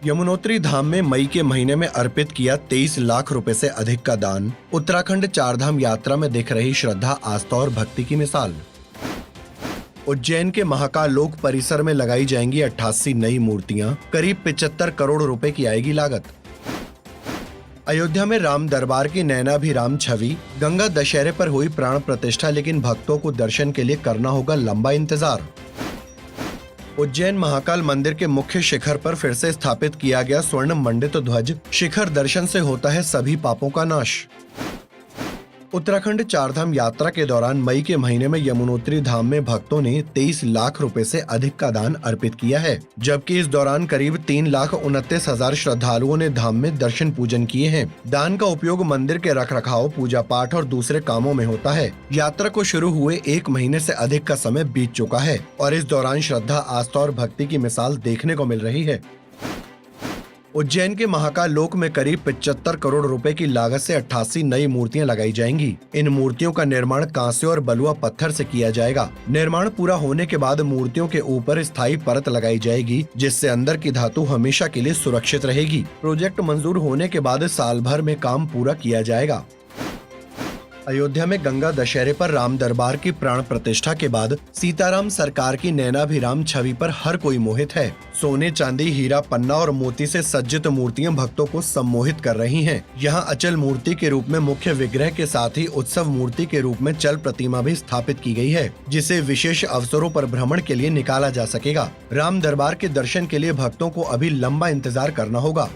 यमुनोत्री धाम में मई के महीने में अर्पित किया 23 लाख रुपए से अधिक का दान। उत्तराखंड चारधाम यात्रा में दिख रही श्रद्धा, आस्था और भक्ति की मिसाल। उज्जैन के महाकाल लोक परिसर में लगाई जाएंगी 88 नई मूर्तियां, करीब 75 करोड़ रुपए की आएगी लागत। अयोध्या में राम दरबार की नैनाभिराम छवि, गंगा दशहरे पर हुई प्राण प्रतिष्ठा, लेकिन भक्तों को दर्शन के लिए करना होगा लंबा इंतजार। उज्जैन महाकाल मंदिर के मुख्य शिखर पर फिर से स्थापित किया गया स्वर्ण मंडित ध्वज, शिखर दर्शन से होता है सभी पापों का नाश। उत्तराखंड चारधाम यात्रा के दौरान मई के महीने में यमुनोत्री धाम में भक्तों ने 23 लाख रुपए से अधिक का दान अर्पित किया है, जबकि इस दौरान करीब 3,29,000 श्रद्धालुओं ने धाम में दर्शन पूजन किए हैं। दान का उपयोग मंदिर के रखरखाव, पूजा पाठ और दूसरे कामों में होता है। यात्रा को शुरू हुए 1 महीने से अधिक का समय बीत चुका है और इस दौरान श्रद्धा, आस्था और भक्ति की मिसाल देखने को मिल रही है। उज्जैन के महाकाल लोक में करीब 75 करोड़ रुपए की लागत से 88 नई मूर्तियां लगाई जाएंगी। इन मूर्तियों का निर्माण कांसे और बलुआ पत्थर से किया जाएगा। निर्माण पूरा होने के बाद मूर्तियों के ऊपर स्थायी परत लगाई जाएगी, जिससे अंदर की धातु हमेशा के लिए सुरक्षित रहेगी। प्रोजेक्ट मंजूर होने के बाद साल भर में काम पूरा किया जाएगा। अयोध्या में गंगा दशहरे पर राम दरबार की प्राण प्रतिष्ठा के बाद सीताराम सरकार की नैनाभिराम छवि पर हर कोई मोहित है। सोने, चांदी, हीरा, पन्ना और मोती से सज्जित मूर्तियां भक्तों को सम्मोहित कर रही हैं। यहां अचल मूर्ति के रूप में मुख्य विग्रह के साथ ही उत्सव मूर्ति के रूप में चल प्रतिमा भी स्थापित की गई है, जिसे विशेष अवसरों पर भ्रमण के लिए निकाला जा सकेगा। राम दरबार के दर्शन के लिए भक्तों को अभी लंबा इंतजार करना होगा।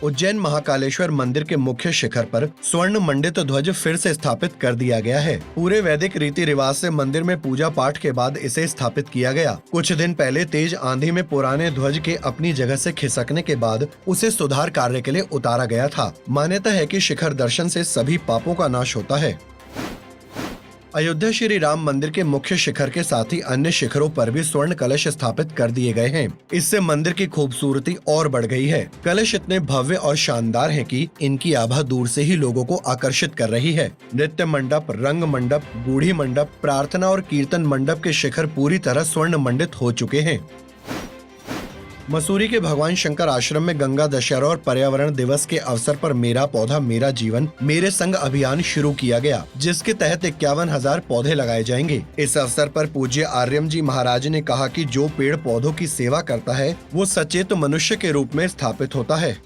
उज्जैन महाकालेश्वर मंदिर के मुख्य शिखर पर स्वर्ण मंडित ध्वज फिर से स्थापित कर दिया गया है। पूरे वैदिक रीति रिवाज से मंदिर में पूजा पाठ के बाद इसे स्थापित किया गया। कुछ दिन पहले तेज आंधी में पुराने ध्वज के अपनी जगह से खिसकने के बाद उसे सुधार कार्य के लिए उतारा गया था। मान्यता है कि शिखर दर्शन से सभी पापों का नाश होता है। अयोध्या श्री राम मंदिर के मुख्य शिखर के साथ ही अन्य शिखरों पर भी स्वर्ण कलश स्थापित कर दिए गए हैं। इससे मंदिर की खूबसूरती और बढ़ गई है। कलश इतने भव्य और शानदार हैं कि इनकी आभा दूर से ही लोगों को आकर्षित कर रही है। नृत्य मंडप, रंग मंडप, बूढ़ी मंडप, प्रार्थना और कीर्तन मंडप के शिखर पूरी तरह स्वर्ण मंडित हो चुके हैं। मसूरी के भगवान शंकर आश्रम में गंगा दशहरा और पर्यावरण दिवस के अवसर पर मेरा पौधा मेरा जीवन मेरे संग अभियान शुरू किया गया, जिसके तहत 51,000 पौधे लगाए जाएंगे। इस अवसर पर पूज्य आर्यम जी महाराज ने कहा कि जो पेड़ पौधों की सेवा करता है वो सचेत मनुष्य के रूप में स्थापित होता है।